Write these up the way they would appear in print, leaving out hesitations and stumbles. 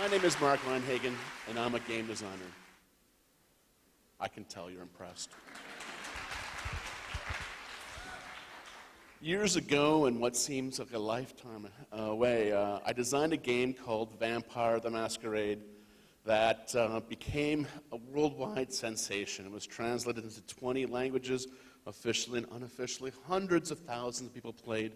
My name is Mark Rein-Hagen, and I'm a game designer. I can tell you're impressed. Years ago, in what seems like a lifetime away, I designed a game called Vampire the Masquerade that became a worldwide sensation. It was translated into 20 languages, officially and unofficially. Hundreds of thousands of people played.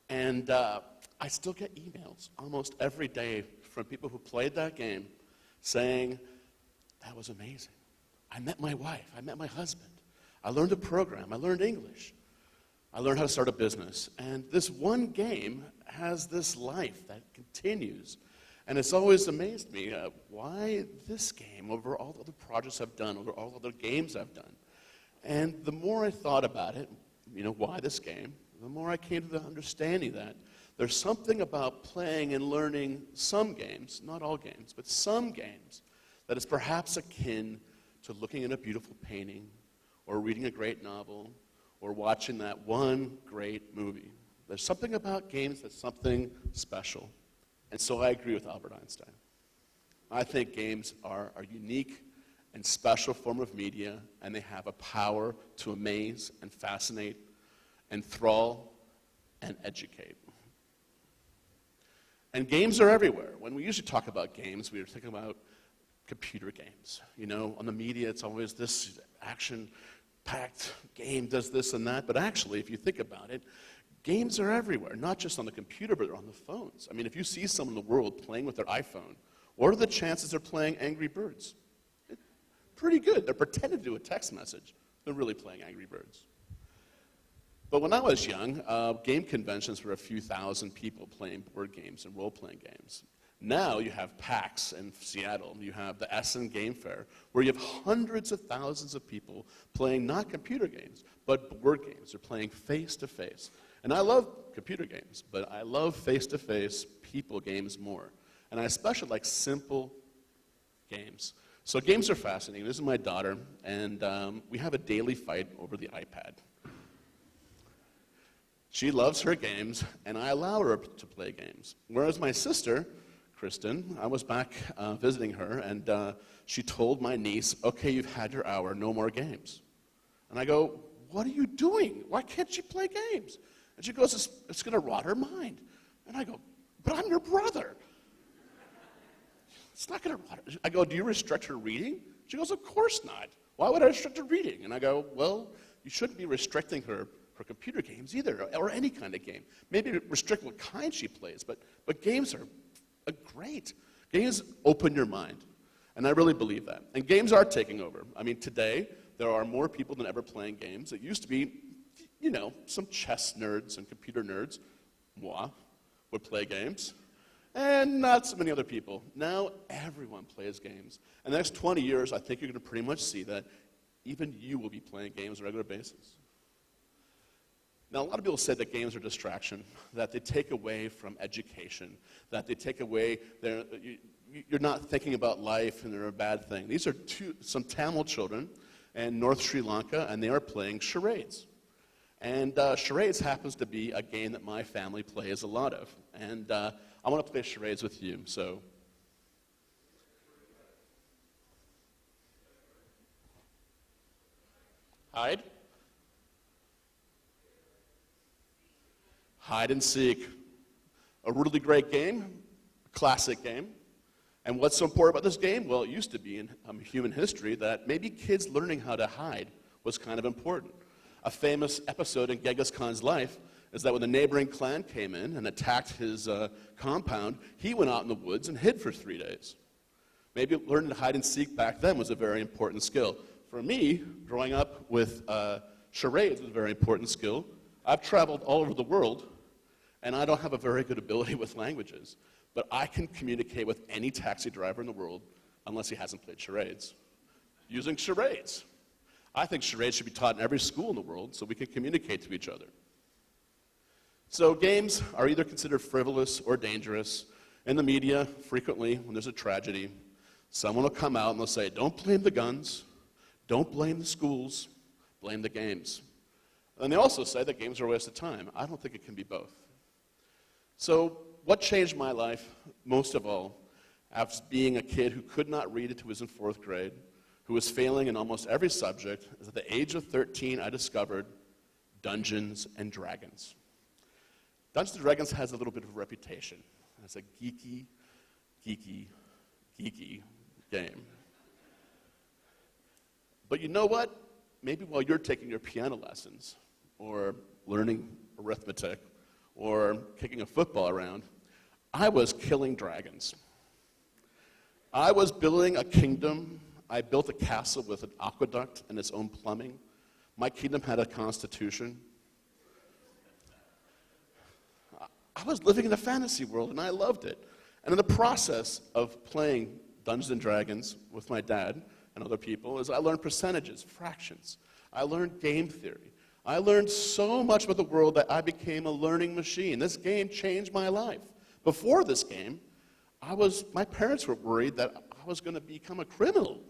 And I still get emails almost every day from people who played that game saying, that was amazing. I met my wife. I met my husband. I learned to program. I learned English. I learned how to start a business. And this one game has this life that continues. And it's always amazed me why this game over all the other projects I've done, over all the other games I've done. And the more I thought about it, why this game, the more I came to the understanding that there's something about playing and learning some games, not all games, but some games, that is perhaps akin to looking at a beautiful painting, or reading a great novel, or watching that one great movie. There's something about games that's something special. And so I agree with Albert Einstein. I think games are a unique and special form of media, and they have a power to amaze and fascinate, enthrall, and educate. And games are everywhere. When we usually talk about games, we are thinking about computer games. On the media, it's always this action-packed game does this and that. But actually, if you think about it, games are everywhere, not just on the computer, but on the phones. I mean, if you see someone in the world playing with their iPhone, what are the chances they're playing Angry Birds? Pretty good. They're pretending to do a text message. They're really playing Angry Birds. But when I was young, game conventions were a few thousand people playing board games and role-playing games. Now you have PAX in Seattle. You have the Essen Game Fair, where you have hundreds of thousands of people playing not computer games, but board games. They're playing face-to-face. And I love computer games, but I love face-to-face people games more. And I especially like simple games. So games are fascinating. This is my daughter, and we have a daily fight over the iPad. She loves her games, and I allow her to play games. Whereas my sister, Kristen, I was back visiting her, and she told my niece, okay, you've had your hour, no more games. And I go, what are you doing? Why can't she play games? And she goes, it's going to rot her mind. And I go, but I'm your brother. It's not going to rot her. I go, do you restrict her reading? She goes, of course not. Why would I restrict her reading? And I go, well, you shouldn't be restricting her computer games either, or any kind of game. Maybe restrict what kind she plays, but games are great. Games open your mind, and I really believe that. And games are taking over. I mean, today, there are more people than ever playing games. It used to be, some chess nerds and computer nerds, moi, would play games, and not so many other people. Now, everyone plays games. In the next 20 years, I think you're going to pretty much see that even you will be playing games on a regular basis. Now, a lot of people say that games are a distraction, that they take away from education, that they take away, you're not thinking about life and they're a bad thing. These are some Tamil children in North Sri Lanka, and they are playing charades. And charades happens to be a game that my family plays a lot of. And I want to play charades with you, so. Hide. Hide and seek. A really great game, a classic game. And what's so important about this game? Well, it used to be in human history that maybe kids learning how to hide was kind of important. A famous episode in Genghis Khan's life is that when the neighboring clan came in and attacked his compound, he went out in the woods and hid for 3 days. Maybe learning to hide and seek back then was a very important skill. For me, growing up with charades was a very important skill. I've traveled all over the world, and I don't have a very good ability with languages, but I can communicate with any taxi driver in the world unless he hasn't played charades. Using charades. I think charades should be taught in every school in the world so we can communicate to each other. So games are either considered frivolous or dangerous. In the media, frequently, when there's a tragedy, someone will come out and they'll say, don't blame the guns, don't blame the schools, blame the games. And they also say that games are a waste of time. I don't think it can be both. So what changed my life most of all after being a kid who could not read until he was in 4th grade, who was failing in almost every subject, is at the age of 13, I discovered Dungeons and Dragons. Dungeons and Dragons has a little bit of a reputation. It's a geeky game. But you know what? Maybe while you're taking your piano lessons, or learning arithmetic, or kicking a football around, I was killing dragons. I was building a kingdom. I built a castle with an aqueduct and its own plumbing. My kingdom had a constitution. I was living in a fantasy world, and I loved it. And in the process of playing Dungeons and Dragons with my dad and other people, is I learned percentages, fractions. I learned game theory. I learned so much about the world that I became a learning machine. This game changed my life. Before this game, my parents were worried that I was going to become a criminal.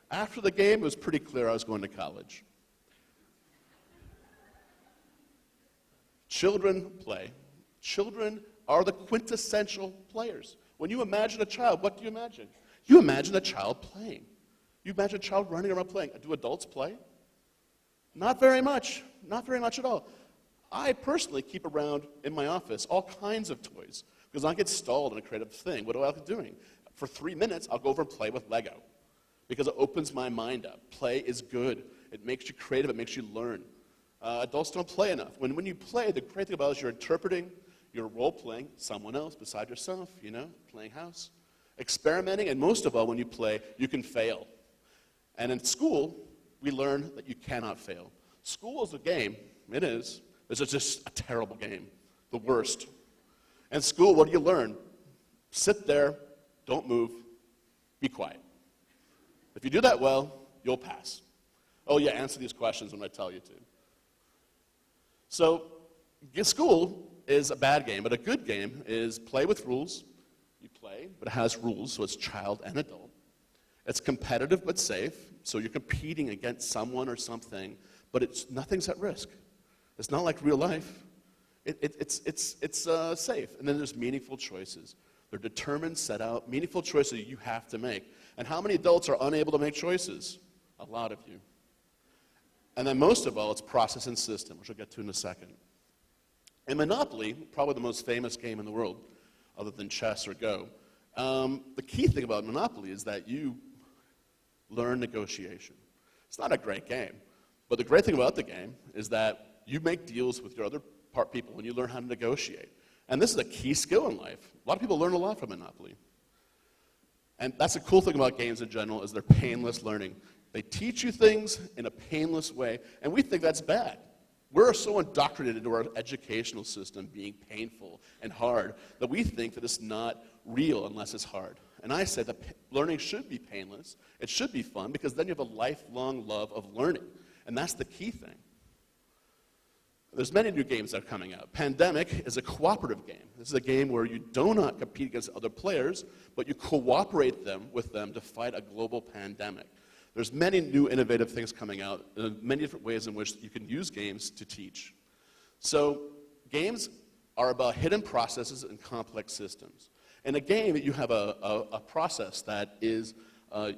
After the game, it was pretty clear I was going to college. Children play. Children are the quintessential players. When you imagine a child, what do you imagine? You imagine a child playing. You imagine a child running around playing. Do adults play? Not very much. Not very much at all. I personally keep around in my office all kinds of toys because I get stalled in a creative thing. What do I like doing? For 3 minutes, I'll go over and play with Lego because it opens my mind up. Play is good. It makes you creative. It makes you learn. Adults don't play enough. When you play, the great thing about it is you're interpreting, you're role-playing someone else beside yourself, playing house. Experimenting, and most of all, when you play, you can fail. And in school, we learn that you cannot fail. School is a game. It is. It's just a terrible game. The worst. In school, what do you learn? Sit there, don't move, be quiet. If you do that well, you'll pass. Oh yeah, answer these questions when I tell you to. So, school is a bad game, but a good game is play with rules. You play, but it has rules, so it's child and adult. It's competitive but safe, so you're competing against someone or something, but nothing's at risk. It's not like real life. It's safe. And then there's meaningful choices. They're determined, set out, meaningful choices you have to make. And how many adults are unable to make choices? A lot of you. And then most of all, it's process and system, which I'll get to in a second. In Monopoly, probably the most famous game in the world, other than chess or Go, the key thing about Monopoly is that you learn negotiation. It's not a great game, but the great thing about the game is that you make deals with your other people when you learn how to negotiate. And this is a key skill in life. A lot of people learn a lot from Monopoly. And that's the cool thing about games in general is they're painless learning. They teach you things in a painless way, and we think that's bad. We're so indoctrinated into our educational system being painful and hard that we think that it's not real unless it's hard. And I say that learning should be painless. It should be fun because then you have a lifelong love of learning. And that's the key thing. There's many new games that are coming out. Pandemic is a cooperative game. This is a game where you do not compete against other players, but you cooperate with them to fight a global pandemic. There's many new innovative things coming out, many different ways in which you can use games to teach. So games are about hidden processes and complex systems. In a game, you have a process that is,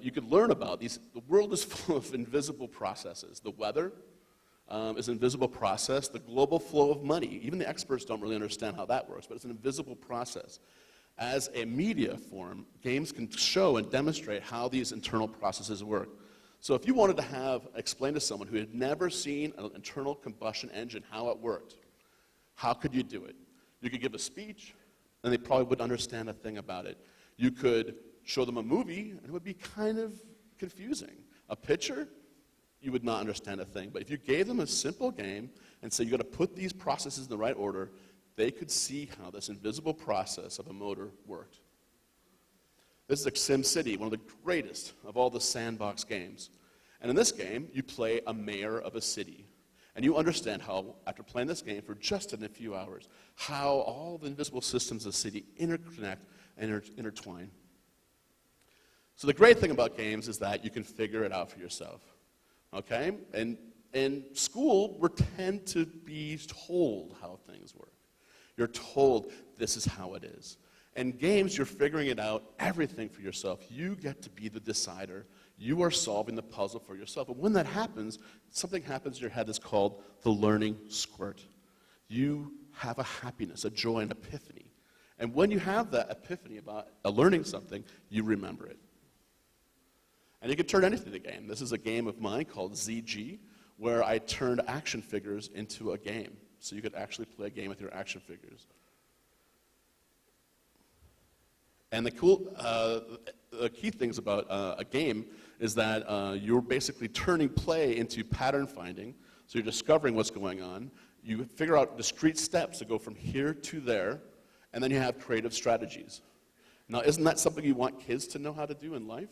you could learn about. The world is full of invisible processes. The weather is an invisible process. The global flow of money, even the experts don't really understand how that works, but it's an invisible process. As a media form, games can show and demonstrate how these internal processes work. So if you wanted to explain to someone who had never seen an internal combustion engine how it worked, how could you do it? You could give a speech, and they probably wouldn't understand a thing about it. You could show them a movie, and it would be kind of confusing. A picture, you would not understand a thing. But if you gave them a simple game and said, you got to put these processes in the right order, they could see how this invisible process of a motor worked. This is like SimCitty, one of the greatest of all the sandbox games. And in this game, you play a mayor of a city. And you understand how, after playing this game for just in a few hours, how all the invisible systems of the city interconnect and intertwine. So the great thing about games is that you can figure it out for yourself. Okay? And in school, we tend to be told how things work. You're told this is how it is. In games, you're figuring it out, everything for yourself. You get to be the decider. You are solving the puzzle for yourself. And when that happens, something happens in your head that's called the learning squirt. You have a happiness, a joy, an epiphany. And when you have that epiphany about learning something, you remember it. And you can turn anything into a game. This is a game of mine called ZG, where I turned action figures into a game. So you could actually play a game with your action figures. And the key things about a game is that you're basically turning play into pattern finding. So you're discovering what's going on. You figure out discrete steps to go from here to there, and then you have creative strategies. Now, isn't that something you want kids to know how to do in life?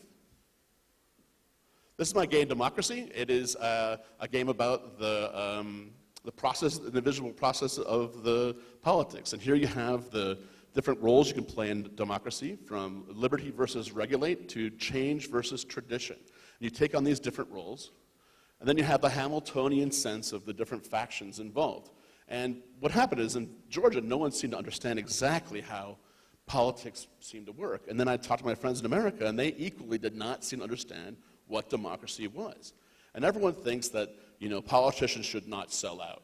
This is my game, Democracy. It is a game about the process, the visual process of the politics. And here you have the different roles you can play in democracy, from liberty versus regulate to change versus tradition. And you take on these different roles, and then you have the Hamiltonian sense of the different factions involved. And what happened is, in Georgia, no one seemed to understand exactly how politics seemed to work. And then I talked to my friends in America, and they equally did not seem to understand what democracy was. And everyone thinks that, politicians should not sell out.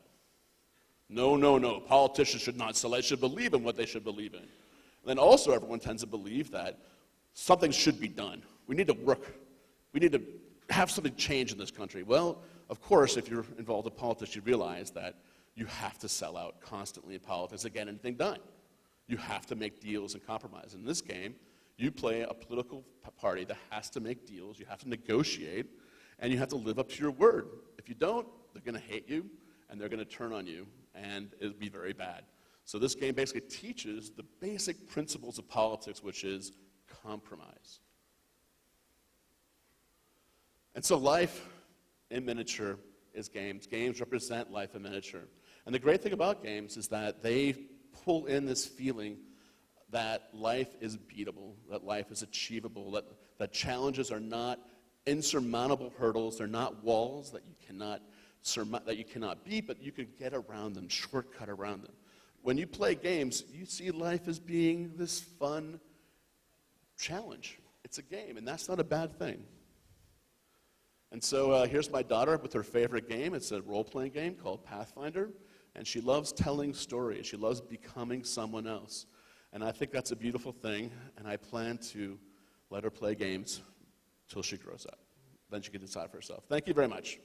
No, politicians should not sell out. They should believe in what they should believe in. And then also everyone tends to believe that something should be done. We need to work. We need to have something change in this country. Well, of course, if you're involved in politics, you realize that you have to sell out constantly in politics to get anything done. You have to make deals and compromise. In this game, you play a political party that has to make deals, you have to negotiate, and you have to live up to your word. If you don't, they're going to hate you, and they're going to turn on you, and it'll be very bad. So this game basically teaches the basic principles of politics, which is compromise. And so life in miniature is games. Games represent life in miniature. And the great thing about games is that they pull in this feeling that life is beatable, that life is achievable, that challenges are not insurmountable hurdles, they're not walls that you cannot beat, but you can get around them, shortcut around them. When you play games, you see life as being this fun challenge. It's a game, and that's not a bad thing. And so here's my daughter with her favorite game. It's a role-playing game called Pathfinder, and she loves telling stories. She loves becoming someone else. And I think that's a beautiful thing, and I plan to let her play games till she grows up. Then she can decide for herself. Thank you very much.